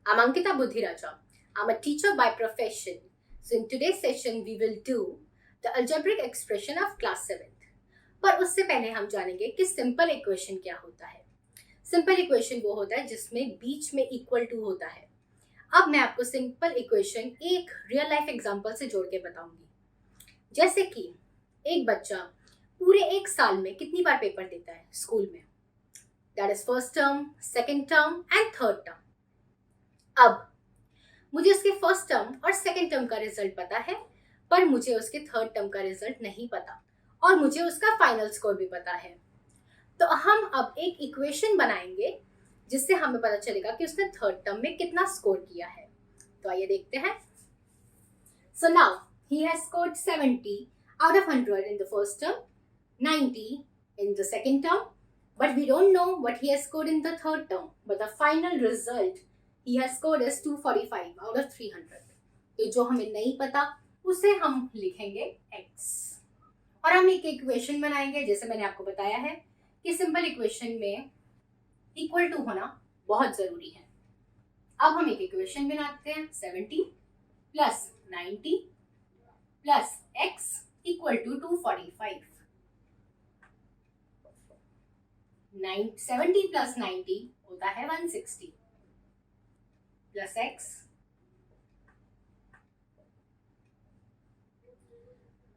I'm Ankita Budhiraja. I'm a teacher by profession. So in today's session we will do the algebraic expression of class 7th. पर उससे पहले हम जानेंगे कि simple equation क्या होता है. सिंपल इक्वेशन वो होता है जिसमें बीच में इक्वल टू होता है. अब मैं आपको सिंपल इक्वेशन एक रियल लाइफ एग्जांपल से जोड़ के बताऊंगी. जैसे कि एक बच्चा पूरे एक साल में कितनी बार पेपर देता है स्कूल में. That is first term, second term and third term. अब मुझे उसके फर्स्ट टर्म और सेकेंड टर्म का रिजल्ट पता है, पर मुझे उसके थर्ड टर्म का रिजल्ट नहीं पता और मुझे उसका फाइनल स्कोर भी पता है. तो हम अब एक इक्वेशन बनाएंगे जिससे हमें पता चलेगा कि उसने थर्ड टर्म में कितना स्कोर किया है. तो आइए देखते हैं. So now he has scored 70 out of 100 in the first term, 90 in the second term, but we don't know what he has scored in the third term. But the final result he has scored is 245 out of 300. तो जो हमें नहीं पता उसे हम लिखेंगे x. और हम एक इक्वेशन बनाएंगे. जैसे मैंने आपको बताया है कि सिंपल इक्वेशन में इक्वल टू होना बहुत जरूरी है. अब हम एक इक्वेशन बनाते हैं. 70 plus 90 plus x equal to 245. 70 plus 90 होता है 160 प्लस x.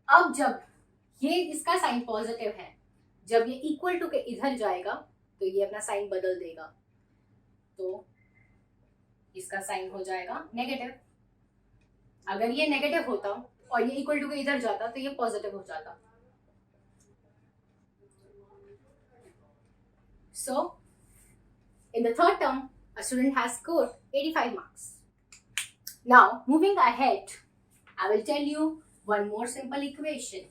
अब जब ये इसका साइन पॉजिटिव है, जब ये इक्वल टू के इधर जाएगा तो ये अपना साइन बदल देगा, तो इसका साइन हो जाएगा नेगेटिव. अगर ये नेगेटिव होता और ये इक्वल टू के इधर जाता तो ये पॉजिटिव हो जाता. So in the third term a student has scored 85 marks. Now moving ahead, I will tell you one more simple equation.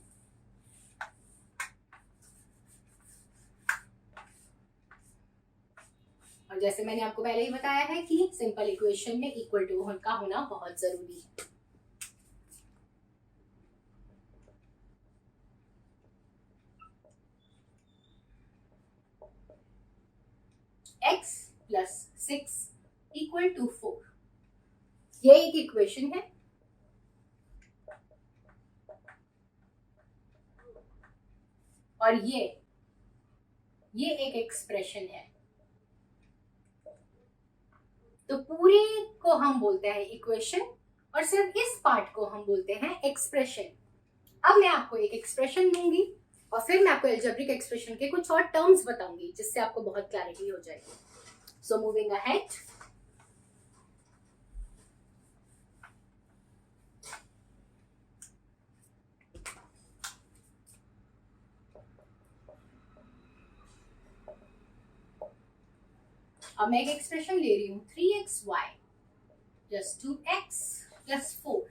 और जैसे मैंने आपको पहले ही बताया है कि सिंपल इक्वेशन में इक्वल टू का होना बहुत जरूरी है. x plus 6 equal to 4. ये एक इक्वेशन है. और ये एक एक्सप्रेशन है. तो पूरे को हम बोलते हैं इक्वेशन और सिर्फ इस पार्ट को हम बोलते हैं एक्सप्रेशन. अब मैं आपको एक एक्सप्रेशन दूंगी और फिर मैं आपको अलजेब्रिक एक्सप्रेशन के कुछ और टर्म्स बताऊंगी जिससे आपको बहुत क्लैरिटी हो जाएगी. सो मूविंग अहेड, अब मैं एक एक्सप्रेशन ले रही हूँ 3xy प्लस 2x प्लस 4.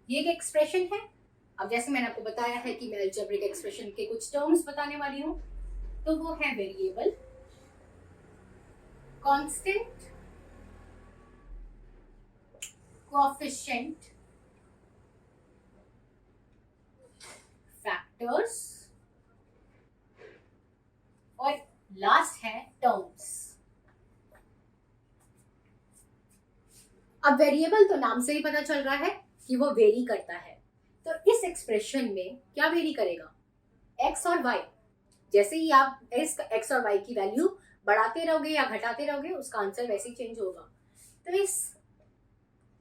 ये एक एक्सप्रेशन है. अब जैसे मैंने आपको बताया है कि मैं अलजेब्रिक एक्सप्रेशन के कुछ टर्म्स बताने वाली हूँ, तो वो है वेरिएबल, कांस्टेंट, कोएफिशिएंट, फैक्टर्स और लास्ट है टर्म्स. अब वेरिएबल तो नाम से ही पता चल रहा है कि वो वेरी करता है. तो इस एक्सप्रेशन में क्या वेरी करेगा? x और y. जैसे ही आप इस x और y की वैल्यू बढ़ाते रहोगे या घटाते रहोगे, उसका आंसर वैसे ही चेंज होगा. तो इस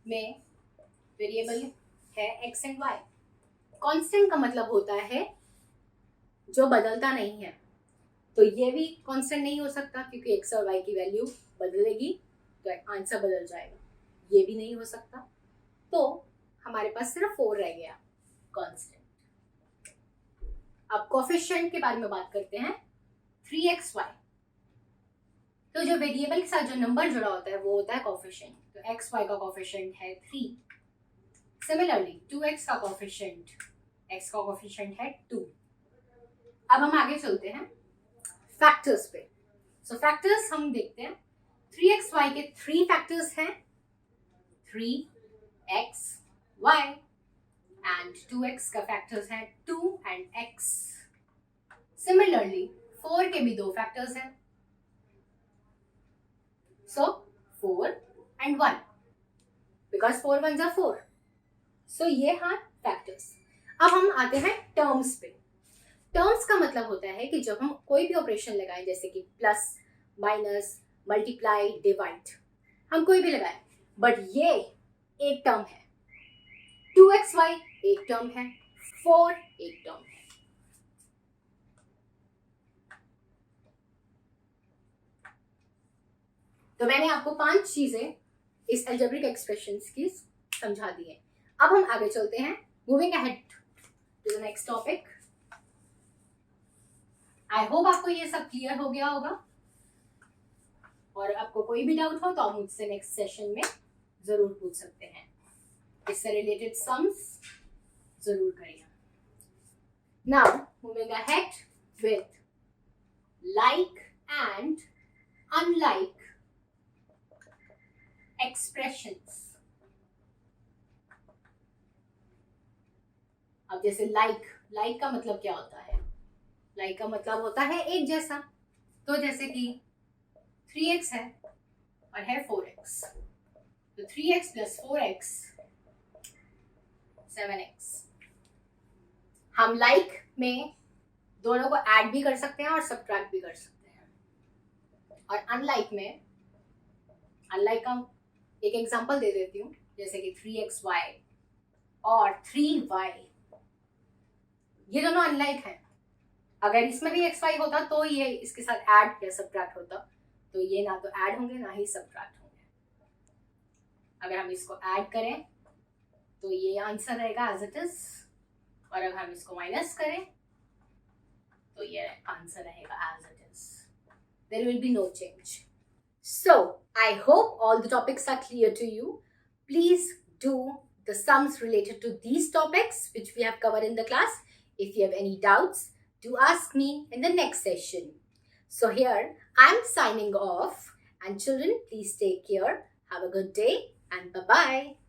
में वेरिएबल है x एंड y. कांस्टेंट का मतलब होता है जो बदलता नहीं है. तो ये भी कांस्टेंट नहीं हो सकता क्योंकि x और y की वैल्यू बदलेगी तो आंसर बदल जाएगा. ये भी नहीं हो सकता. तो हमारे पास सिर्फ 4 रह गया कांस्टेंट. अब कोएफिशिएंट के बारे में बात करते हैं. 3xy. तो जो वेरिएबल के साथ जो नंबर जुड़ा होता है वो होता है कोएफिशिएंट. तो xy का कोएफिशिएंट है 3. सिमिलरली 2x का कोएफिशिएंट, x का कोएफिशिएंट है 2. अब हम आगे चलते हैं फैक्टर्स पे. सो फैक्टर्स हम देखते हैं. 3xy के 3 फैक्टर्स हैं. 3x y and 2x का फैक्टर्स हैं 2 and x. सिमिलरली 4 के भी 2 फैक्टर्स हैं. So 4 and 1 because 4 ones are 4. So ये हाँ फैक्टर्स. अब हम आते हैं टर्म्स पे. टर्म्स का मतलब होता है कि जब हम कोई भी ऑपरेशन लगाएं, जैसे कि प्लस, माइनस, मल्टीप्लाई, डिवाइड, हम कोई भी लगाएं, बट ये एक टर्म है. 2xy एक टर्म है, 4 एक टर्म है. तो मैंने आपको 5 चीजें इस अलजेब्रिक एक्सप्रेशंस की समझा दी है. अब हम आगे चलते हैं. Moving ahead to the next topic. I hope आपको ये सब क्लियर हो गया होगा, और आपको कोई भी डाउट हो तो आप मुझसे नेक्स्ट सेशन में जरूर पूछ सकते हैं. इससे रिलेटेड सम्स जरूर करिए. Now moving ahead with like and unlike expressions. अब जैसे लाइक का मतलब क्या होता है? लाइक का मतलब होता है एक जैसा. तो जैसे कि 3x है और है 4x, तो 3x plus 4x 7x. हम लाइक में दोनों को ऐड भी कर सकते हैं और सब्ट्रैक्ट भी कर सकते हैं. और अनलाइक में, अनलाइक का एक एग्जांपल दे देती हूँ, जैसे कि 3xy और 3y, ये दोनों अनलाइक हैं. अगर इसमें भी xy होता तो ये इसके साथ ऐड या सब्ट्रैक्ट होता, तो ये ना तो ऐड होंगे ना ही सब्ट्रैक्ट होंगे. अगर हम इसको ऐड करें तो ये आंसर रहेगा एज इट इज, और अगर हम इसको माइनस करें तो ये आंसर रहेगा as it is. There will be no change. So, I hope all the topics are clear to you. Please do the sums related to these topics which we have covered in the class. If you have any doubts, do ask me in the next session. So here, I'm signing off, and children, please take care. Have a good day and bye-bye.